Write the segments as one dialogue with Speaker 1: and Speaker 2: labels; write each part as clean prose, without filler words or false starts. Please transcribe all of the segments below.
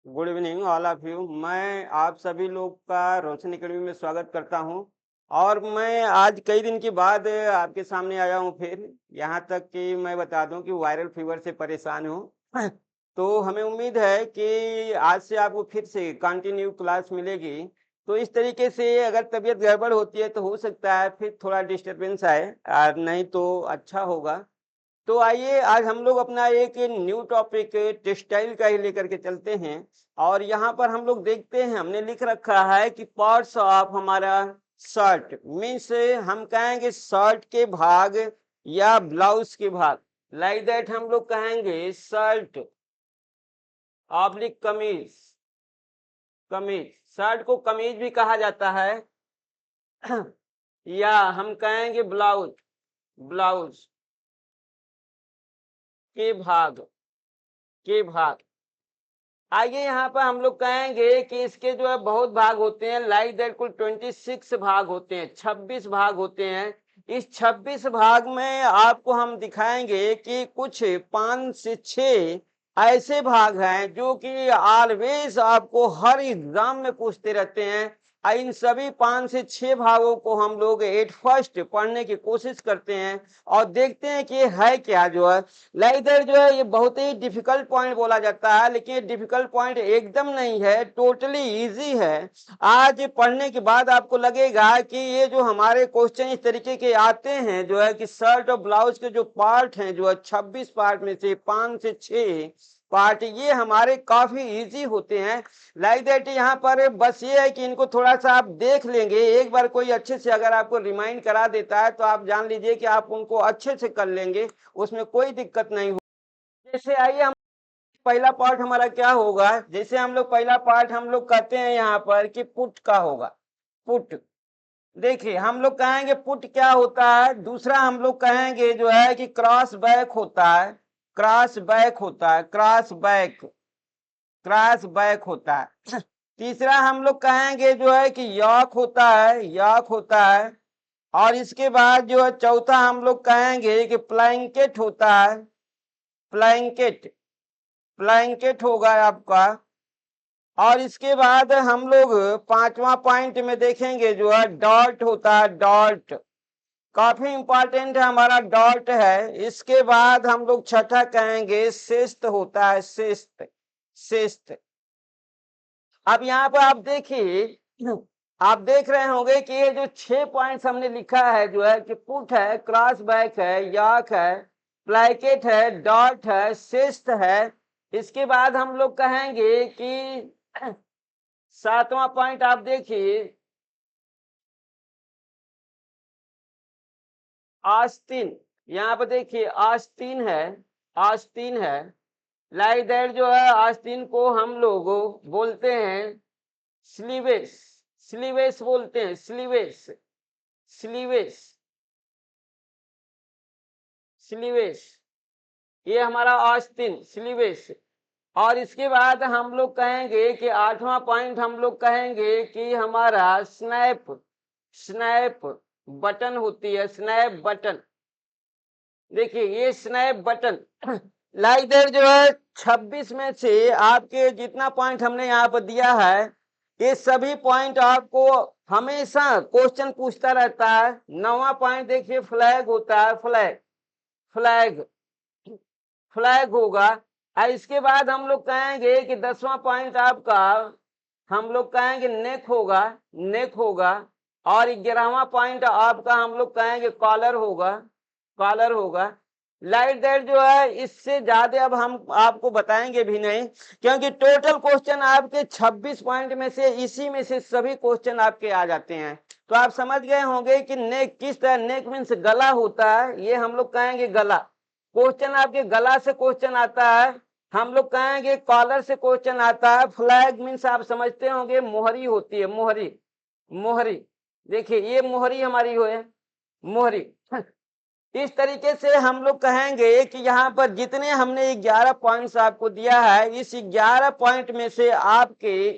Speaker 1: Good evening all of you. मैं आप सभी लोग का रोशन एकेडमी में स्वागत करता हूं और मैं आज कई दिन के बाद आपके सामने आया हूं। फिर यहां तक कि मैं बता दूं कि वायरल फीवर से परेशान हूं। तो हमें उम्मीद है कि आज से आपको फिर से कंटिन्यू क्लास मिलेगी। तो इस तरीके से अगर तबीयत गड़बड़ होती है तो हो सकता है फिर थोड़ा डिस्टरबेंस आए, और नहीं तो अच्छा होगा। तो आइए आज हम लोग अपना एक न्यू टॉपिक टेक्सटाइल का ही लेकर के चलते हैं। और यहाँ पर हम लोग देखते हैं, हमने लिख रखा है कि पार्ट्स ऑफ हमारा शर्ट मीन्स हम कहेंगे शर्ट के भाग या ब्लाउज के भाग। लाइक दैट हम लोग कहेंगे शर्ट ऑब्लिक कमीज। कमीज, शर्ट को कमीज भी कहा जाता है। या हम कहेंगे ब्लाउज, ब्लाउज के भाग, के भाग। आइए यहाँ पर हम लोग कहेंगे कि इसके जो है बहुत भाग होते हैं। लाइक दैट कुल 26 भाग होते हैं, 26 भाग होते हैं। इस 26 भाग में आपको हम दिखाएंगे कि कुछ 5 से 6 ऐसे भाग हैं जो कि ऑलवेज आपको हर एग्जाम में पूछते रहते हैं। इन सभी 5 से 6 भागों को हम लोग एट फर्स्ट पढ़ने की कोशिश करते हैं और देखते हैं कि ये है क्या। जो है इधर जो है ये बहुत ही डिफिकल्ट पॉइंट बोला जाता है, लेकिन ये डिफिकल्ट पॉइंट एकदम नहीं है, टोटली इजी है। आज पढ़ने के बाद आपको लगेगा कि ये जो हमारे क्वेश्चन इस तरीके के आते हैं, जो है कि शर्ट और ब्लाउज के जो पार्ट हैं, जो है 26 पार्ट में से 5 से 6 पार्ट ये हमारे काफी इजी होते हैं। लाइक दैट यहाँ पर बस ये है कि इनको थोड़ा सा आप देख लेंगे एक बार, कोई अच्छे से अगर आपको रिमाइंड करा देता है तो आप जान लीजिए कि आप उनको अच्छे से कर लेंगे, उसमें कोई दिक्कत नहीं हो। जैसे आइए हम पहला पार्ट हमारा क्या होगा। जैसे हम लोग पहला पार्ट हम लोग कहते हैं यहाँ पर कि पुट का होगा। पुट, देखिए हम लोग कहेंगे पुट क्या होता है। दूसरा हम लोग कहेंगे जो है कि क्रॉस बैक होता है, क्रॉस बैक होता है, क्रॉस बैक, क्रॉस बैक होता है। तीसरा हम लोग कहेंगे जो है कि यॉक होता है, यॉक होता है। और इसके बाद जो है चौथा हम लोग कहेंगे कि प्लैंकेट होता है, प्लैंकेट, प्लैंकेट होगा आपका। और इसके बाद हम लोग पांचवा पॉइंट में देखेंगे जो है डॉट होता है, डॉट काफी इंपॉर्टेंट है हमारा, डॉट है। इसके बाद हम लोग छठा कहेंगे शिस्त होता है, शिस्त, शिस्त। अब यहाँ पर आप देखिए, आप देख रहे होंगे कि ये जो 6 पॉइंट्स हमने लिखा है, जो है कि पुट है, क्रॉस बैक है, याक है, प्लैकेट है, डॉट है, शिस्त है। इसके बाद हम लोग कहेंगे कि सातवां पॉइंट आप देखिए आस्तीन। यहाँ पर देखिए आस्तीन है, आस्तीन है। लाइक दैट जो है आस्तीन को हम लोग बोलते हैं स्लीवेस, स्लीवेस बोलते हैं, स्लीवेस, स्लीवेस, स्लीवेस। ये हमारा आस्तीन, स्लीवेस। और इसके बाद हम लोग कहेंगे कि आठवां पॉइंट हम लोग कहेंगे कि हमारा स्नैप, स्नैप बटन होती है, स्नैप बटन। देखिए ये स्नैप बटन। लाइक दैट जो है 26 में से आपके जितना पॉइंट हमने यहाँ पर दिया है, ये सभी पॉइंट आपको हमेशा क्वेश्चन पूछता रहता है। 9वां पॉइंट देखिए फ्लैग होता है, फ्लैग, फ्लैग, फ्लैग होगा। और इसके बाद हम लोग कहेंगे कि 10वां पॉइंट आपका हम लोग कहेंगे नेक होगा, नेक होगा। और 11वां पॉइंट आपका हम लोग कहेंगे कॉलर होगा, कॉलर होगा। लाइक दैट जो है इससे ज्यादा अब हम आपको बताएंगे भी नहीं, क्योंकि टोटल क्वेश्चन आपके 26 पॉइंट में से इसी में से सभी क्वेश्चन आपके आ जाते हैं। तो आप समझ गए होंगे कि नेक किस तरह, नेक मीन्स गला होता है, ये हम लोग कहेंगे गला। क्वेश्चन आपके गला से क्वेश्चन आता है, हम लोग कहेंगे कॉलर से क्वेश्चन आता है। फ्लैग मीन्स आप समझते होंगे मोहरी होती है, मोहरी, मोहरी। देखिए ये मोहरी हमारी हो है, मोहरी। इस तरीके से हम लोग कहेंगे कि यहाँ पर जितने हमने 11 पॉइंट्स आपको दिया है, इस 11 पॉइंट में से आपके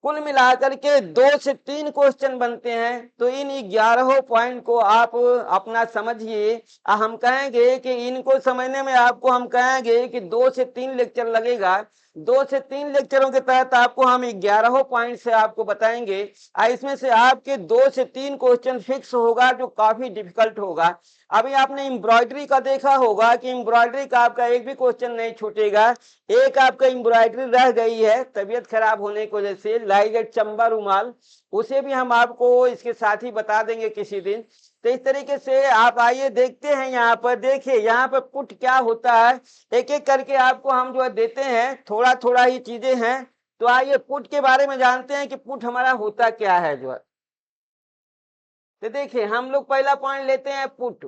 Speaker 1: कुल मिलाकर के 2 से 3 क्वेश्चन बनते हैं। तो इन 11 पॉइंट को आप अपना समझिए। हम कहेंगे कि इनको समझने में आपको हम कहेंगे कि 2 से 3 लेक्चर लगेगा। 2 से 3 लेक्चरों के तहत आपको हम 11 पॉइंट से आपको बताएंगे। इसमें से आपके 2 से 3 क्वेश्चन फिक्स होगा जो काफी डिफिकल्ट होगा। अभी आपने एम्ब्रॉयडरी का देखा होगा कि एम्ब्रॉयडरी का आपका एक भी क्वेश्चन नहीं छूटेगा। एक आपका एम्ब्रॉयडरी रह गई है तबीयत खराब होने की वजह से, लाइगेट चंबा रुमाल, उसे भी हम आपको इसके साथ ही बता देंगे किसी दिन। तो इस तरीके से आप आइए देखते हैं। यहाँ पर देखिए, यहाँ पर पुट क्या होता है, एक एक करके आपको हम जो है देते हैं, थोड़ा थोड़ा ही चीजें हैं। तो आइए पुट के बारे में जानते हैं कि पुट हमारा होता क्या है जो है। तो देखिए हम लोग पहला पॉइंट लेते हैं पुट।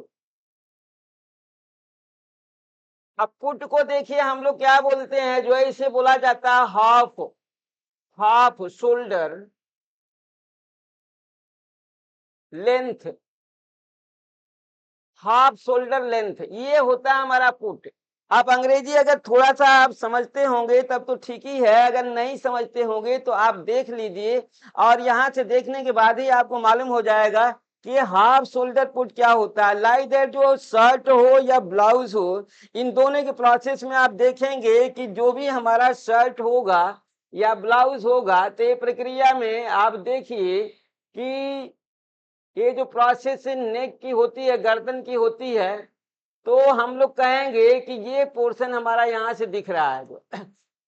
Speaker 1: अब पुट को देखिए हम लोग क्या बोलते हैं जो है, इसे बोला जाता है half, half shoulder length, half shoulder length, ये होता है हमारा पुट। आप अंग्रेजी अगर थोड़ा सा आप समझते होंगे तब तो ठीक ही है, अगर नहीं समझते होंगे तो आप देख लीजिए, और यहाँ से देखने के बाद ही आपको मालूम हो जाएगा कि हाफ शोल्डर पुट क्या होता है। लाइक दैट, जो शर्ट हो या ब्लाउज हो, इन दोनों के प्रोसेस में आप देखेंगे कि जो भी हमारा शर्ट होगा या ब्लाउज होगा, तो ये प्रक्रिया में आप देखिए कि ये जो प्रोसेस नेक की होती है, गर्दन की होती है, तो हम लोग कहेंगे कि ये पोर्शन हमारा यहाँ से दिख रहा है जो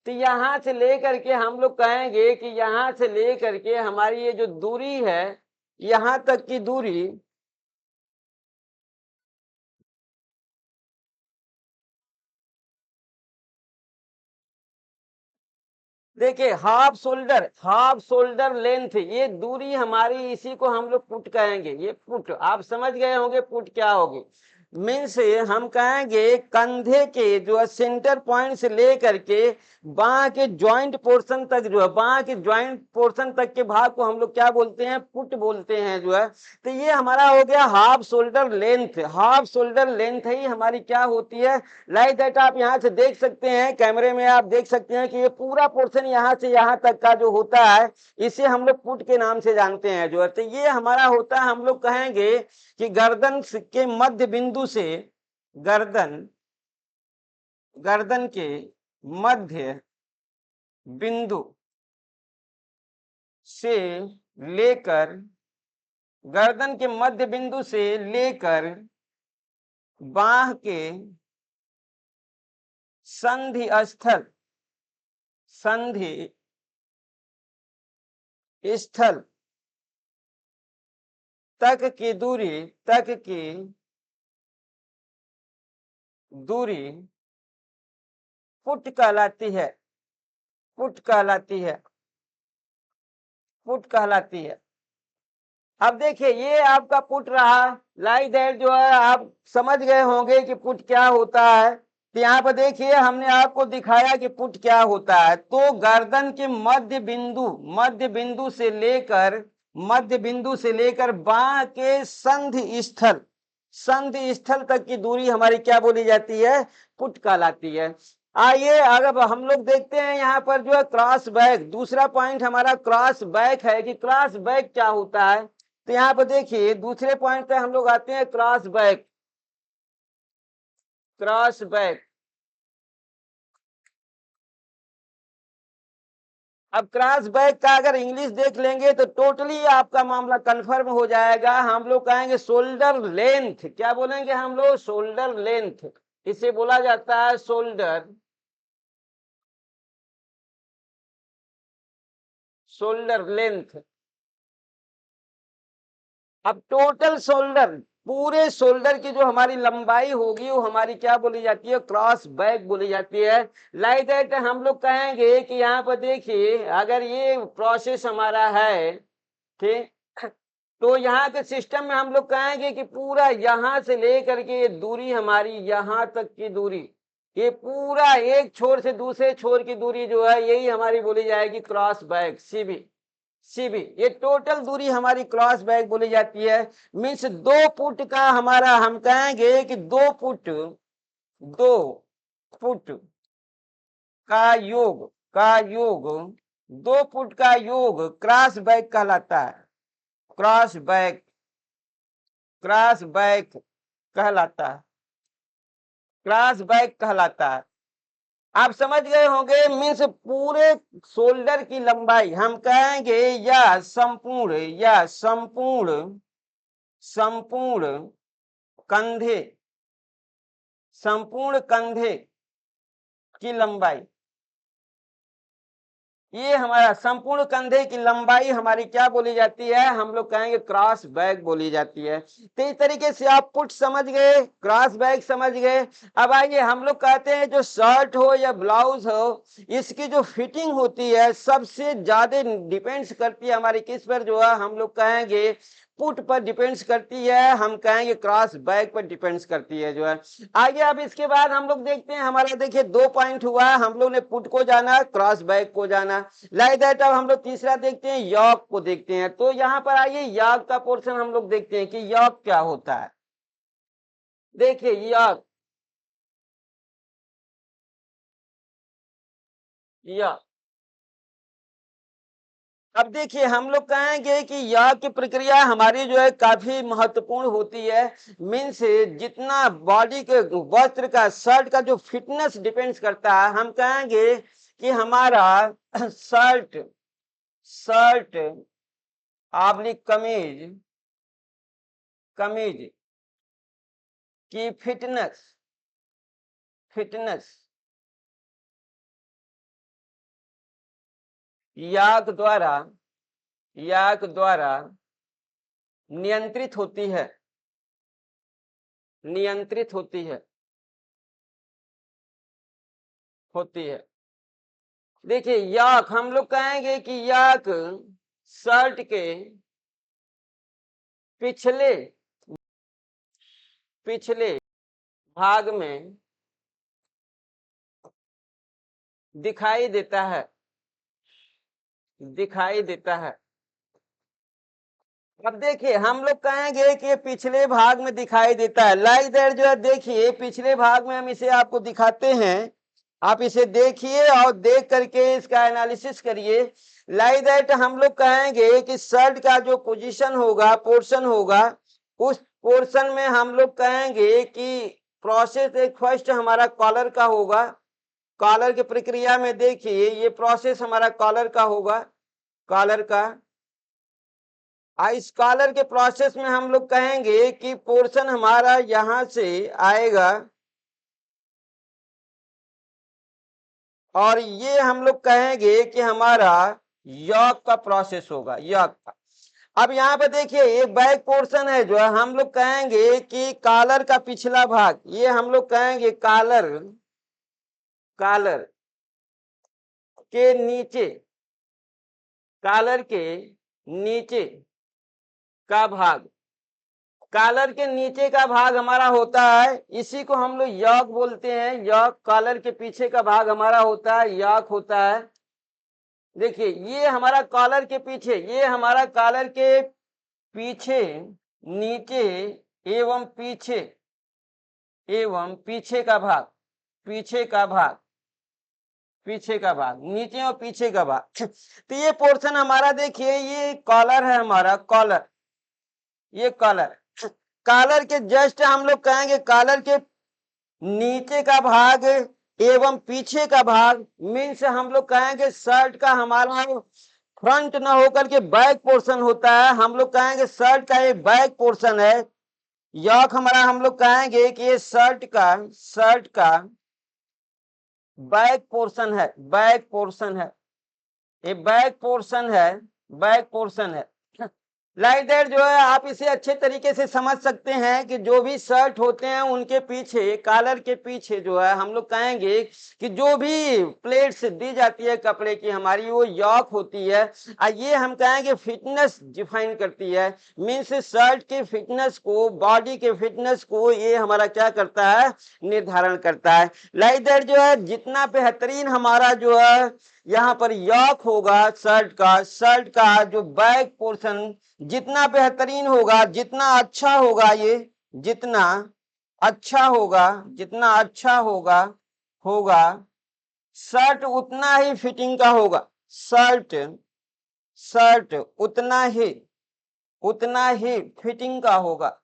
Speaker 1: तो यहाँ से लेकर के हम लोग कहेंगे कि यहाँ से लेकर के हमारी ये जो दूरी है, यहाँ तक की दूरी, देखिए हाफ शोल्डर लेंथ, ये दूरी हमारी, इसी को हम लोग पुट कहेंगे। ये पुट आप समझ गए होंगे पुट क्या होगी। मीन्स हम कहेंगे कंधे के जो है सेंटर पॉइंट से लेकर के बाह के जॉइंट पोर्शन तक, जो है बाह के जॉइंट पोर्शन तक के भाग को हम लोग क्या बोलते हैं, पुट बोलते हैं जो है। तो ये हमारा हो गया half shoulder length. Half shoulder length ही हमारी क्या होती है, लाइक दैट। आप यहाँ से देख सकते हैं, कैमरे में आप देख सकते हैं कि ये पूरा पोर्शन यहाँ से यहाँ तक का जो होता है, इसे हम लोग पुट के नाम से जानते हैं जो है। तो ये हमारा होता है, हम लोग कहेंगे कि गर्दन के मध्य बिंदु से, गर्दन गर्दन के मध्य बिंदु से लेकर, गर्दन के मध्य बिंदु से लेकर बाह के संधि स्थल, संधि स्थल तक की दूरी, तक की दूरी पुट कहलाती है, पुट कहलाती है, पुट कहलाती है। अब देखिए ये आपका पुट रहा, लाइक दैट, जो है आप समझ गए होंगे कि पुट क्या होता है। तो यहाँ पर देखिए हमने आपको दिखाया कि पुट क्या होता है। तो गर्दन के मध्य बिंदु, मध्य बिंदु से लेकर, मध्य बिंदु से लेकर बाह के संधि स्थल, संधि स्थल तक की दूरी हमारी क्या बोली जाती है, पुट कहलाती है। आइए अगर हम लोग देखते हैं यहाँ पर जो है क्रॉस बैक, दूसरा पॉइंट हमारा क्रॉस बैक है कि क्रॉस बैक क्या होता है। तो यहाँ पर देखिए दूसरे पॉइंट पे हम लोग आते हैं क्रॉस बैक, क्रॉस बैक। अब क्रॉस बैक का अगर इंग्लिश देख लेंगे तो टोटली आपका मामला कंफर्म हो जाएगा। हम लोग कहेंगे शोल्डर लेंथ, क्या बोलेंगे हम लोग, शोल्डर लेंथ, इसे बोला जाता है शोल्डर, शोल्डर लेंथ। अब टोटल शोल्डर, पूरे शोल्डर की जो हमारी लंबाई होगी वो हमारी क्या बोली जाती है, क्रॉस बैक बोली जाती है। लाइक दैट हम लोग कहेंगे कि यहाँ पर देखिए अगर ये प्रोसेस हमारा है, ठीक, तो यहाँ के सिस्टम में हम लोग कहेंगे कि पूरा यहाँ से लेकर के ये दूरी हमारी, यहाँ तक की दूरी, ये पूरा एक छोर से दूसरे छोर की दूरी जो है, यही हमारी बोली जाएगी क्रॉस बैक, सीबी, सीबी। ये टोटल दूरी हमारी क्रॉस बैक बोली जाती है। मीन्स 2 फुट का हमारा, हम कहेंगे कि 2 फुट, 2 फुट का योग, का योग, 2 फुट का योग क्रॉस बैक कहलाता है, क्रॉस बैक, क्रॉस बैक कहलाता है, क्रॉस बैक कहलाता है। आप समझ गए होंगे, मीन्स पूरे शोल्डर की लंबाई हम कहेंगे या संपूर्ण कंधे, संपूर्ण कंधे की लंबाई, ये हमारा संपूर्ण कंधे की लंबाई हमारी क्या बोली जाती है, हम लोग कहेंगे क्रॉस बैक बोली जाती है। तो इस तरीके से आप पुट समझ गए, क्रॉस बैक समझ गए। अब आइए हम लोग कहते हैं जो शर्ट हो या ब्लाउज हो, इसकी जो फिटिंग होती है सबसे ज्यादा डिपेंड्स करती है हमारी किस पर, जो है हम लोग कहेंगे पुट पर डिपेंड्स करती है, हम कहेंगे क्रॉस बैक पर डिपेंड्स करती है जो है। आगे अब इसके बाद हम लोग देखते हैं, हमारा देखिए 2 पॉइंट हुआ, हम लोग ने पुट को जाना, क्रॉस बैक को जाना। लाइक दैट अब हम लोग तीसरा देखते हैं, यॉक को देखते हैं। तो यहाँ पर आइए यॉक का पोर्शन हम लोग देखते हैं कि यॉक क्या होता है। देखिए यॉक, यॉक, अब देखिए हम लोग कहेंगे कि यह की प्रक्रिया हमारी जो है काफी महत्वपूर्ण होती है। मीन्स जितना बॉडी के वस्त्र का, शर्ट का जो फिटनेस डिपेंड्स करता है, हम कहेंगे कि हमारा शर्ट शर्ट ऑब्लिक कमीज, कमीज की फिटनेस, फिटनेस याक द्वारा, याक द्वारा नियंत्रित होती है, नियंत्रित होती है, होती है। देखिए याक हम लोग कहेंगे कि याक शर्ट के पिछले, पिछले भाग में दिखाई देता है, दिखाई देता है। अब देखिए हम लोग कहेंगे कि पिछले भाग में दिखाई देता है, लाइक दैट जो है, देखिए पिछले भाग में हम इसे आपको दिखाते हैं, आप इसे देखिए और देख करके इसका एनालिसिस करिए। लाइक दैट हम लोग कहेंगे कि शर्ट का जो पोजीशन होगा, पोर्शन होगा, उस पोर्शन में हम लोग कहेंगे कि प्रोसेस एक फर्स्ट हमारा कॉलर का होगा। कॉलर की प्रक्रिया में देखिए ये प्रोसेस हमारा कॉलर का होगा, कॉलर का। इस कॉलर के प्रोसेस में हम लोग कहेंगे कि पोर्शन हमारा यहां से आएगा और ये हम लोग कहेंगे कि हमारा यॉक का प्रोसेस होगा, यॉक का। अब यहाँ पे देखिए ये बैक पोर्शन है जो है, हम लोग कहेंगे कि कॉलर का पिछला भाग, ये हम लोग कहेंगे कॉलर, कॉलर के नीचे, कॉलर के नीचे का भाग, कॉलर के नीचे का भाग हमारा होता है, इसी को हम लोग यॉक बोलते हैं। यॉक कॉलर के पीछे का भाग हमारा होता है, यॉक होता है। देखिए ये हमारा कॉलर के पीछे, ये हमारा कॉलर के पीछे, नीचे एवं पीछे, एवं पीछे का भाग, पीछे का भाग, पीछे का भाग, नीचे और पीछे का भाग। तो ये पोर्शन हमारा देखिए ये कॉलर है हमारा, कॉलर, ये कॉलर, कॉलर के जस्ट हम लोग कहेंगे कॉलर के नीचे का भाग एवं पीछे का भाग, मीन्स हम लोग कहेंगे शर्ट का हमारा फ्रंट ना होकर के बैक पोर्शन होता है, हम लोग कहेंगे शर्ट का ये बैक पोर्शन है। यॉक हमारा हम लोग कहेंगे कि ये शर्ट का, शर्ट का बैक पोर्शन है, बैक पोर्शन है, ये बैक पोर्शन है, बैक पोर्शन है। लाइक दैट जो है आप इसे अच्छे तरीके से समझ सकते हैं कि जो भी शर्ट होते हैं उनके पीछे, कॉलर के पीछे जो है हम लोग कहेंगे कि जो भी प्लेट्स दी जाती है कपड़े की हमारी, वो यॉक होती है। ये हम कहेंगे फिटनेस डिफाइन करती है, मीन्स शर्ट के फिटनेस को, बॉडी के फिटनेस को ये हमारा क्या करता है, निर्धारण करता है। लाइक दैट जो है जितना बेहतरीन हमारा जो है यहाँ पर यॉक होगा शर्ट का, शर्ट का जो बैक पोर्शन जितना बेहतरीन होगा, जितना अच्छा होगा, ये जितना अच्छा होगा, जितना अच्छा होगा, होगा शर्ट उतना ही फिटिंग का होगा, शर्ट, शर्ट उतना ही, उतना ही फिटिंग का होगा।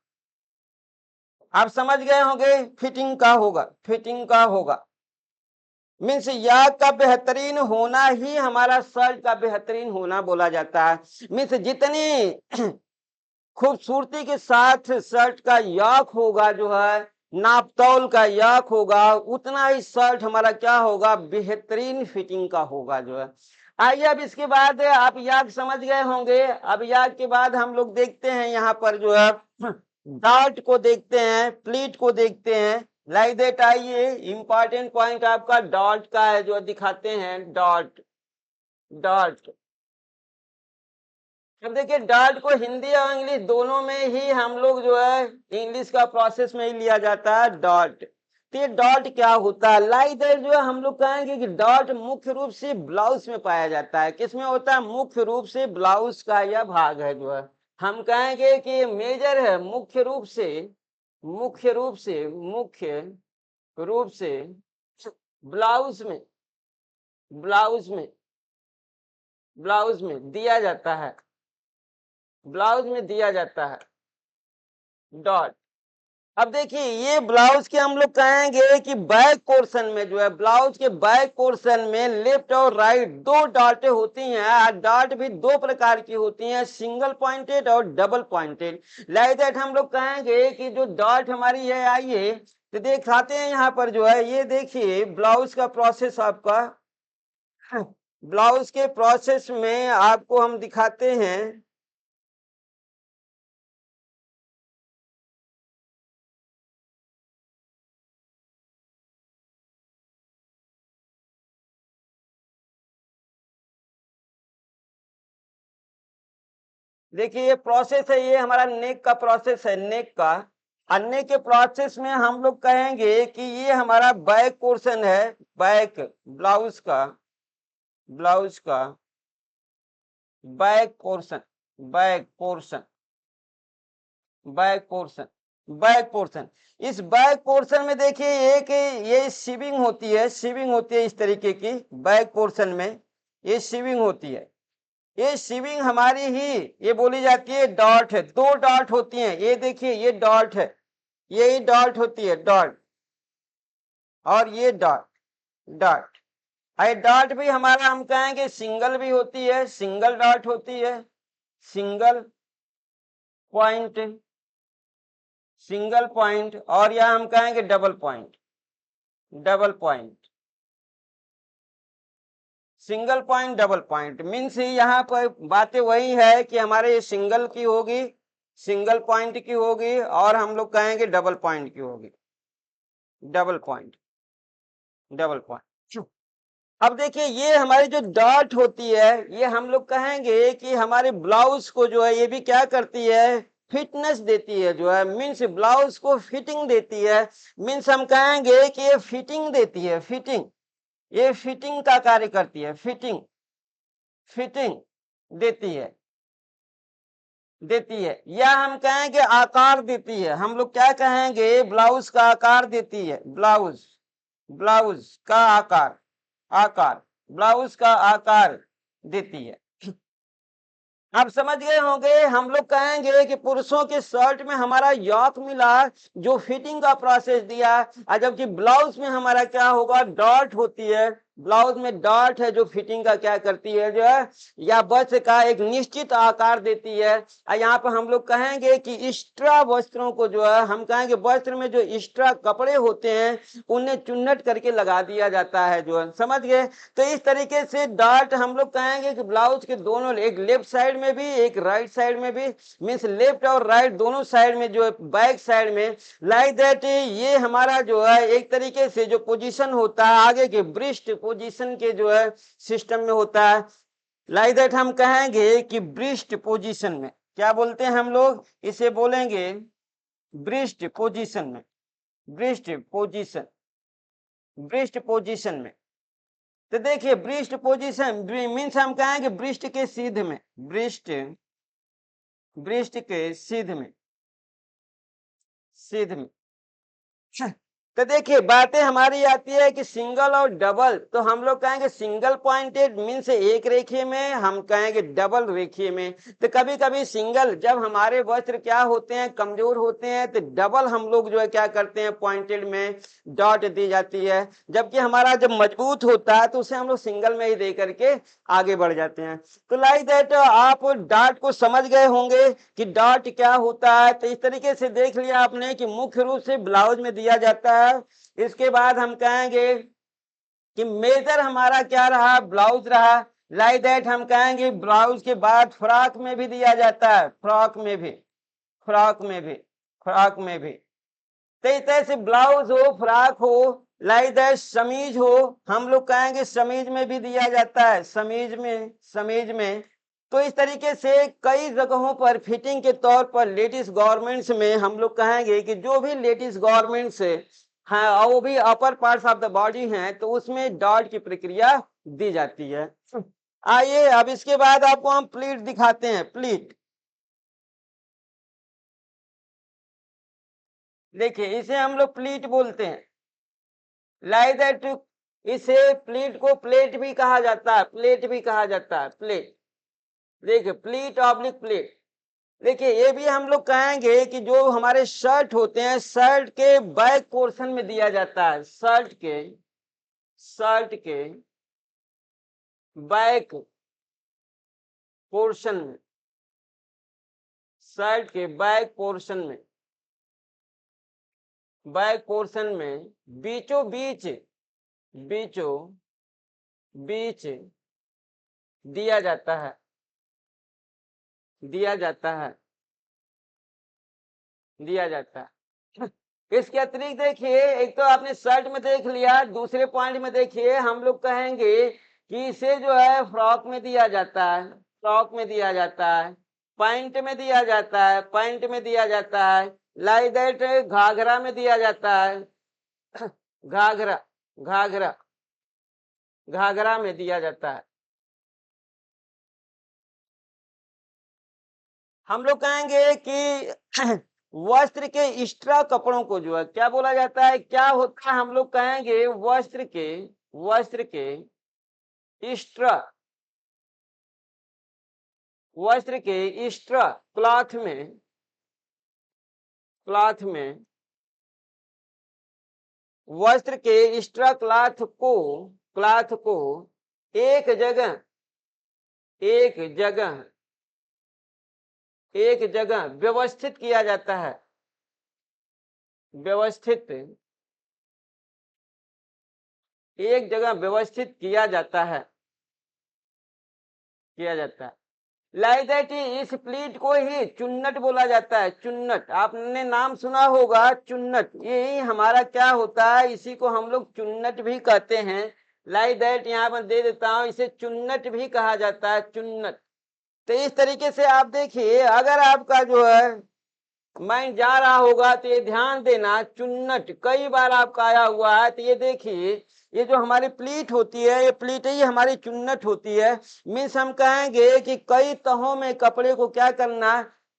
Speaker 1: आप समझ गए होंगे, फिटिंग का होगा, फिटिंग का होगा। मीन्स याक का बेहतरीन होना ही हमारा शर्ट का बेहतरीन होना बोला जाता है। मीन्स जितनी खूबसूरती के साथ शर्ट का याक होगा, जो है नापतौल का याक होगा, उतना ही शर्ट हमारा क्या होगा, बेहतरीन फिटिंग का होगा जो है। आइए अब इसके बाद आप याक समझ गए होंगे। अब याक के बाद हम लोग देखते हैं यहाँ पर जो है डॉट को देखते हैं, प्लीट को देखते हैं। लाइक दैट, आइए इंपॉर्टेंट पॉइंट आपका डॉट का है जो दिखाते हैं। Dot, dot. अब देखिए डॉट को हिंदी और इंग्लिश दोनों में ही हम लोग जो है इंग्लिश का प्रोसेस में ही लिया जाता है डॉट। तो ये डॉट क्या होता है, लाइक दैट जो है हम लोग कहेंगे कि डॉट मुख्य रूप से ब्लाउज में पाया जाता है। किसमें होता है, मुख्य रूप से ब्लाउज का यह भाग है जो है। हम कहेंगे कि मेजर है, मुख्य रूप से, मुख्य रूप से, मुख्य रूप से ब्लाउज में, ब्लाउज में, ब्लाउज में दिया जाता है, ब्लाउज में दिया जाता है डॉट। अब देखिए ये ब्लाउज के हम लोग कहेंगे कि बैक पोर्शन में जो है, ब्लाउज के बैक पोर्शन में लेफ्ट और राइट दो डॉटें होती हैं। डॉट भी दो प्रकार की होती हैं, सिंगल पॉइंटेड और डबल पॉइंटेड। लाइक दैट हम लोग कहेंगे कि जो डॉट हमारी है, आइए तो दिखाते हैं यहाँ पर जो है। ये देखिए ब्लाउज का प्रोसेस आपका, ब्लाउज के प्रोसेस में आपको हम दिखाते हैं। देखिए ये प्रोसेस है, ये हमारा नेक का प्रोसेस है, नेक का। अन्य के प्रोसेस में हम लोग कहेंगे कि ये हमारा बैक पोर्शन है, बैक ब्लाउज का, ब्लाउज का back portion, back portion, back portion, back portion. इस बैक पोर्शन में देखिए एक ये शिविंग होती है, शिविंग होती है इस तरीके की। बैक पोर्शन में ये शिविंग होती है। ये शिविंग हमारी ही ये बोली जाती है डॉट है। दो डॉट होती हैं, ये देखिए ये डॉट है, यही डॉट होती है, डॉट। और ये डॉट, डॉट। आई डॉट भी हमारा हम कहेंगे सिंगल भी होती है, सिंगल डॉट होती है, सिंगल पॉइंट, सिंगल पॉइंट। और यह हम कहेंगे double point, double point, single point, double point. Means यहाँ पर बातें वही है कि हमारे ये सिंगल की होगी, सिंगल पॉइंट की होगी, और हम लोग कहेंगे डबल पॉइंट की होगी, डबल पॉइंट, डबल पॉइंट। अब देखिए ये हमारी जो डॉट होती है, ये हम लोग कहेंगे कि हमारे ब्लाउज को जो है ये भी क्या करती है, फिटनेस देती है जो है। मीन्स ब्लाउज को फिटिंग देती है। मीन्स हम कहेंगे कि ये फिटिंग देती है, फिटिंग, ये फिटिंग का कार्य करती है, फिटिंग, फिटिंग देती है, देती है। या हम कहेंगे आकार देती है। हम लोग क्या कहेंगे, ब्लाउज का आकार देती है, ब्लाउज, ब्लाउज का आकार, आकार, ब्लाउज का आकार देती है। आप समझ गए होंगे। हम लोग कहेंगे कि पुरुषों के शर्ट में हमारा यॉक मिला जो फिटिंग का प्रोसेस दिया, और जबकि ब्लाउज में हमारा क्या होगा, डॉट होती है। ब्लाउज में डॉट है जो फिटिंग का क्या करती है जो है, या वस्त्र का एक निश्चित आकार देती है। और यहाँ पर हम लोग कहेंगे कि एक्स्ट्रा वस्त्रों को जो है, हम कहेंगे वस्त्र में जो एक्स्ट्रा कपड़े होते हैं उन्हें चुन्नट करके लगा दिया जाता है जो है। समझ गए। तो इस तरीके से डॉट हम लोग कहेंगे कि ब्लाउज के दोनों, एक लेफ्ट साइड में भी, एक राइट साइड में भी, मीन्स लेफ्ट और राइट दोनों साइड में जो है, बैक साइड में। लाइक दैट ये हमारा जो है एक तरीके से जो पोजीशन होता है आगे के ब्रिस्ट पोजीशन के जो है सिस्टम में होता है। लाइक दैट हम कहेंगे कि ब्रिस्ट पोजीशन में क्या बोलते हैं हम लोग, इसे बोलेंगे ब्रिस्ट पोजीशन में, ब्रिस्ट पोजीशन, ब्रिस्ट पोजीशन में। तो देखिए ब्रिस्ट पोजीशन मीन्स हम कहेंगे ब्रिस्ट के सीध में, ब्रिस्ट, ब्रिस्ट के सीध में, सीध में। तो देखिए बातें हमारी आती है कि सिंगल और डबल, तो हम लोग कहेंगे सिंगल पॉइंटेड मीन्स एक रेखीय में, हम कहेंगे डबल रेखीय में। तो कभी कभी सिंगल, जब हमारे वस्त्र क्या होते हैं, कमजोर होते हैं, तो डबल हम लोग जो है क्या करते हैं, पॉइंटेड में डॉट दी जाती है। जबकि हमारा जब मजबूत होता है तो उसे हम लोग सिंगल में ही दे करके आगे बढ़ जाते हैं। तो लाइक दैट आप डॉट को समझ गए होंगे कि डॉट क्या होता है। तो इस तरीके से देख लिया आपने कि मुख्य रूप से ब्लाउज में दिया जाता है। इसके बाद हम कहेंगे कि मेजर हमारा क्या रहा, ब्लाउज रहा। लाइक दैट हम कहेंगे ब्लाउज के बाद फ्रॉक में भी दिया जाता है, फ्रॉक में भी, फ्रॉक में भी, फ्रॉक में भी। तो इस तरह से ब्लाउज हो, फ्रॉक हो, लाइक दैट समीज हो, हम लोग कहेंगे समीज में भी दिया जाता है, समीज में, समीज में। तो इस तरीके से कई जगहों पर फिटिंग के तौर पर लेडीज गारमेंट्स में हम लोग कहेंगे कि जो भी लेडीज गारमेंट्स है, हाँ, वो भी अपर पार्ट्स ऑफ द बॉडी हैं, तो उसमें डॉट की प्रक्रिया दी जाती है। आइए अब इसके बाद आपको हम प्लीट दिखाते हैं, प्लीट। देखिए इसे हम लोग प्लीट बोलते हैं, लाइक दैट। इसे प्लीट को प्लेट भी कहा जाता है, प्लेट भी कहा जाता है, प्लेट। देखिए प्लीट ऑब्लिक प्लेट। देखिए ये भी हम लोग कहेंगे कि जो हमारे शर्ट होते हैं, शर्ट के बैक पोर्शन में दिया जाता है, शर्ट के बैक पोर्शन में, शर्ट के बैक पोर्शन में, बैक पोर्शन में बीचों बीच, बीचों बीच दिया जाता है, दिया जाता है, दिया जाता है। इसके अतिरिक्त देखिए, एक तो आपने शर्ट में देख लिया, दूसरे पॉइंट में देखिए हम लोग कहेंगे कि इसे जो है फ्रॉक में दिया जाता है, फ्रॉक में दिया जाता है, पैंट में दिया जाता है, पैंट में दिया जाता है, लाइक दैट घाघरा में दिया जाता है, घाघरा, घाघरा, घाघरा में दिया जाता है। हम लोग कहेंगे कि वस्त्र के एक्स्ट्रा कपड़ों को जो है क्या बोला जाता है, क्या होता है, हम लोग कहेंगे वस्त्र के एक्स्ट्रा, वस्त्र के एक्स्ट्रा क्लॉथ में, क्लॉथ में, वस्त्र के एक्स्ट्रा क्लॉथ को एक जगह, एक जगह, एक जगह व्यवस्थित किया जाता है, व्यवस्थित, एक जगह व्यवस्थित किया जाता है, किया जाता है। लाइक दैट इस प्लीट को ही चुन्नट बोला जाता है, चुन्नट, आपने नाम सुना होगा चुन्नट। यही हमारा क्या होता है, इसी को हम लोग चुन्नट भी कहते हैं। लाइक दैट यहाँ पर दे देता हूं, इसे चुन्नट भी कहा जाता है, चुन्नट। तो इस तरीके से आप देखिए, अगर आपका जो है माइंड जा रहा होगा तो ये ध्यान देना, चुन्नट कई बार आपका आया हुआ है। तो ये देखिए, ये जो हमारी प्लीट होती है, ये प्लीट ही हमारी चुन्नट होती है। मीन्स हम कहेंगे कि कई तहों में कपड़े को क्या करना,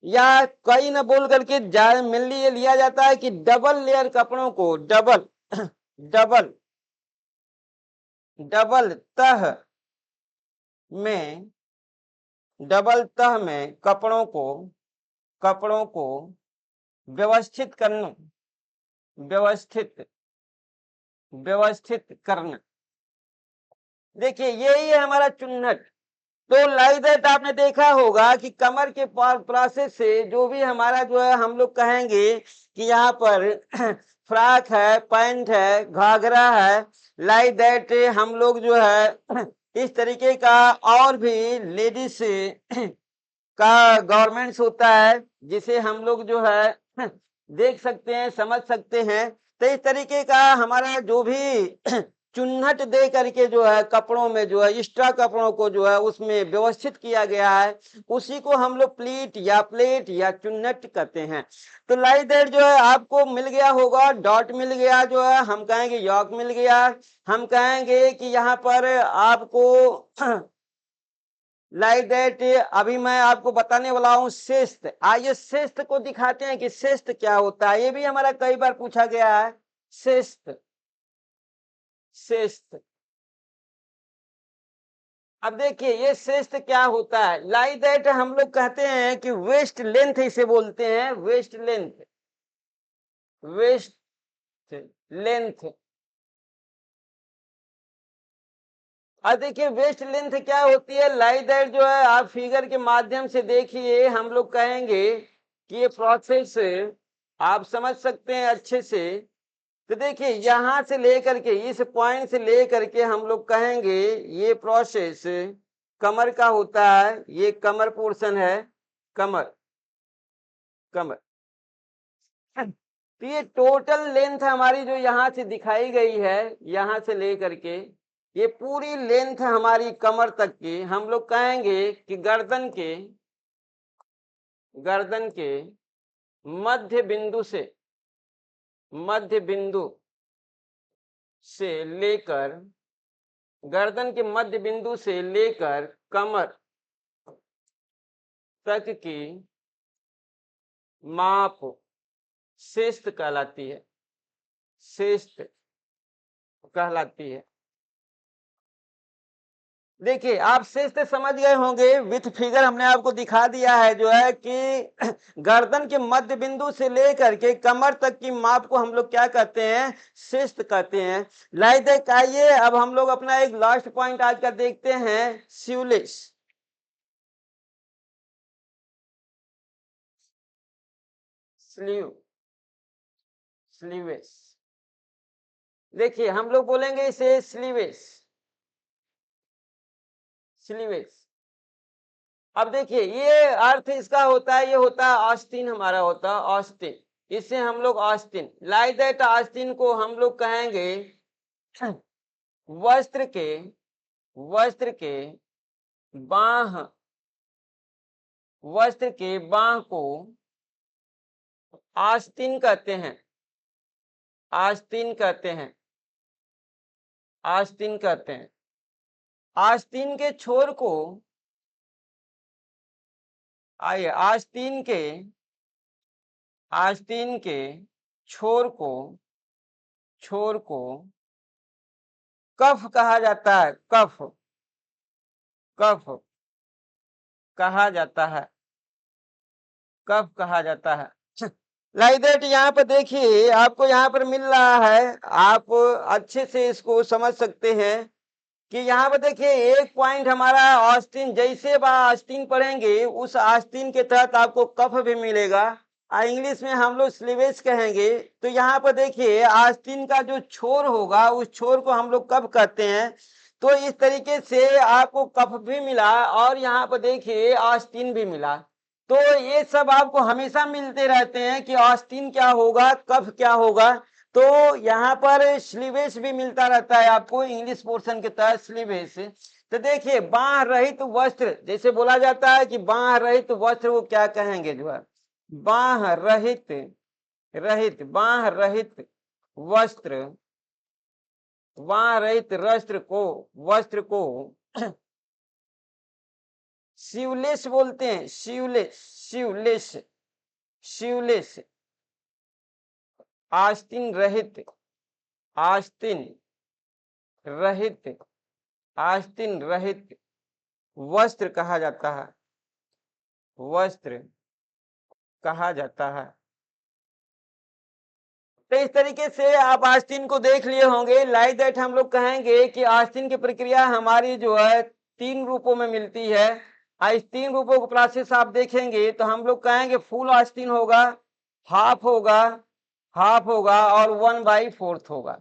Speaker 1: या कई न बोल करके मिलनी ये लिया जाता है कि डबल लेयर कपड़ों को, डबल डबल डबल तह में, डबल तह में कपड़ों को व्यवस्थित करना, व्यवस्थित, व्यवस्थित करना। देखिए यही है हमारा चुन्नट। तो लाइक दैट आपने देखा होगा कि कमर के प्रोसेस से जो भी हमारा जो है, हम लोग कहेंगे कि यहाँ पर फ्रॉक है, पैंट है, घाघरा है, लाइक दैट हम लोग जो है इस तरीके का और भी लेडीज का गवर्नमेंट्स होता है, जिसे हम लोग जो है देख सकते हैं, समझ सकते हैं। तो इस तरीके का हमारा जो भी चुन्नट दे करके जो है कपड़ों में जो है एक्स्ट्रा कपड़ों को जो है उसमें व्यवस्थित किया गया है, उसी को हम लोग प्लीट या प्लेट या चुन्नट कहते हैं। तो लाइक दैट जो है आपको मिल गया होगा, डॉट मिल गया, जो है हम कहेंगे यॉक मिल गया, हम कहेंगे कि यहाँ पर आपको लाइक दैट अभी मैं आपको बताने वाला हूँ शेष। आइए शेष को दिखाते हैं कि शेष क्या होता है, ये भी हमारा कई बार पूछा गया है। शिस्त, शिस्त। अब देखिए ये शिस्त क्या होता है, लाइक दैट हम लोग कहते हैं कि वेस्ट लेंथ इसे बोलते हैं, वेस्ट लेंथ, वेस्ट लेंथ। और देखिए वेस्ट लेंथ क्या होती है, लाइक दैट जो है आप फिगर के माध्यम से देखिए, हम लोग कहेंगे कि ये प्रोसेस आप समझ सकते हैं अच्छे से। तो देखिए यहां से लेकर के इस पॉइंट से लेकर के हम लोग कहेंगे ये प्रोसेस कमर का होता है, ये कमर पोर्शन है, कमर, कमर। तो ये टोटल लेंथ हमारी जो यहाँ से दिखाई गई है, यहां से लेकर के ये पूरी लेंथ हमारी कमर तक की, हम लोग कहेंगे कि गर्दन के मध्य बिंदु से, मध्य बिंदु से लेकर, गर्दन के मध्य बिंदु से लेकर कमर तक की माप शिस्त कहलाती है, शिस्त कहलाती है। देखिए आप शिस्त समझ गए होंगे, विथ फिगर हमने आपको दिखा दिया है जो है कि गर्दन के मध्य बिंदु से लेकर के कमर तक की माप को हम लोग क्या कहते हैं, शिस्त कहते हैं। लाइक दैट आइए अब हम लोग अपना एक लास्ट पॉइंट आज का देखते हैं, स्लीवलेस। Sleeve, sleeveless. देखिए हम लोग बोलेंगे इसे स्लीवलेस, स्लीवलेस। अब देखिए ये अर्थ इसका होता है, ये होता है आस्तीन, हमारा होता है आस्तीन, इससे हम लोग आस्तीन, लाइक दैट आस्तीन को हम लोग कहेंगे वस्त्र के, वस्त्र के बाह, वस्त्र के बाह को आस्तीन कहते हैं, आस्तीन कहते हैं, आस्तीन कहते हैं। आस्तीन के छोर को, आइए आस्तीन के, आस्तीन के छोर को, छोर को कफ कहा जाता है, कफ, कफ कहा जाता है, कफ कहा जाता है। लाइक दैट यहाँ पर देखिए आपको यहाँ पर मिल रहा है, आप अच्छे से इसको समझ सकते हैं कि यहाँ पर देखिए एक पॉइंट हमारा आस्तीन, जैसे आस्तीन पढ़ेंगे उस आस्तीन के तहत आपको कफ भी मिलेगा, इंग्लिश में हम लोग स्लीवेज कहेंगे। तो यहाँ पर देखिए आस्तीन का जो छोर होगा उस छोर को हम लोग कफ कहते हैं। तो इस तरीके से आपको कफ भी मिला और यहाँ पर देखिए आस्तीन भी मिला। तो ये सब आपको हमेशा मिलते रहते हैं कि आस्तीन क्या होगा, कफ क्या होगा। तो यहाँ पर स्लीवेज भी मिलता रहता है आपको इंग्लिश पोर्शन के तहत, स्लीवेज। तो देखिए बाह रहित वस्त्र, जैसे बोला जाता है कि बाह रहित वस्त्र को क्या कहेंगे, जो है बाह रहित, रहित, बाह रहित वस्त्र, बाह रहित वस्त्र को, वस्त्र को स्लीवलेस बोलते हैं, स्लीवलेस, स्लीवलेस, स्लीवलेस। आस्तीन रहित, आस्तीन रहित, आस्तीन रहित वस्त्र कहा जाता है, वस्त्र कहा जाता है। तो इस तरीके से आप आस्तीन को देख लिए होंगे। लाइक दैट हम लोग कहेंगे कि आस्तीन की प्रक्रिया हमारी जो है 3 रूपों में मिलती है। इस 3 रूपों को प्रोसेस आप देखेंगे तो हम लोग कहेंगे फुल आस्तीन होगा, हाफ होगा, हाफ होगा और 1/4 होगा,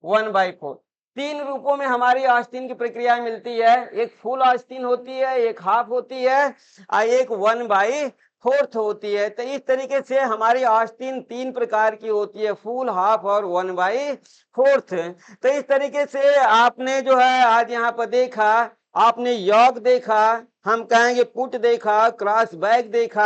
Speaker 1: 1/4। 3 रूपों में हमारी आस्तीन की प्रक्रिया मिलती है, एक फुल आस्तीन होती है, एक हाफ होती है और एक 1/4 होती है। तो इस तरीके से हमारी आस्तीन 3 प्रकार की होती है, फुल, हाफ और 1/4। तो इस तरीके से आपने जो है आज यहाँ पर देखा, आपने योग देखा, हम कहेंगे पुट देखा, क्रॉस बैक देखा,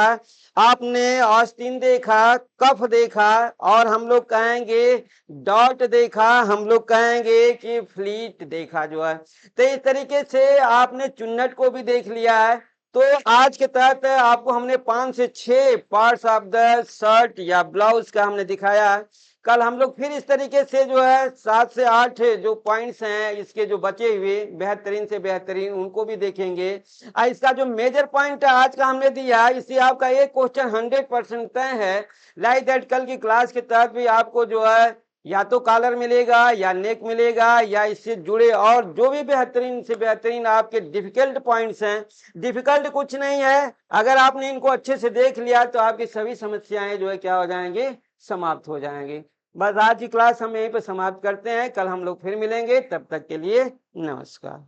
Speaker 1: आपने आस्तीन देखा, कफ देखा और हम लोग कहेंगे डॉट देखा, हम लोग कहेंगे कि फ्लीट देखा जो है। तो इस तरीके से आपने चुन्नट को भी देख लिया है। तो आज के तहत आपको हमने 5 से 6 पार्ट्स ऑफ द शर्ट या ब्लाउज का हमने दिखाया। कल हम लोग फिर इस तरीके से जो है 7 से 8 जो पॉइंट्स हैं इसके जो बचे हुए बेहतरीन से बेहतरीन उनको भी देखेंगे। इसका जो मेजर पॉइंट आज का हमने दिया इससे आपका एक क्वेश्चन 100% तय है। लाइक दैट कल की क्लास के तहत भी आपको जो है या तो कॉलर मिलेगा या नेक मिलेगा या इससे जुड़े और जो भी बेहतरीन से बेहतरीन आपके डिफिकल्ट पॉइंट्स हैं। डिफिकल्ट कुछ नहीं है, अगर आपने इनको अच्छे से देख लिया तो आपकी सभी समस्याएं जो है क्या हो जाएंगे, समाप्त हो जाएंगे। बस आज की क्लास हम यहीं पे समाप्त करते हैं, कल हम लोग फिर मिलेंगे, तब तक के लिए नमस्कार।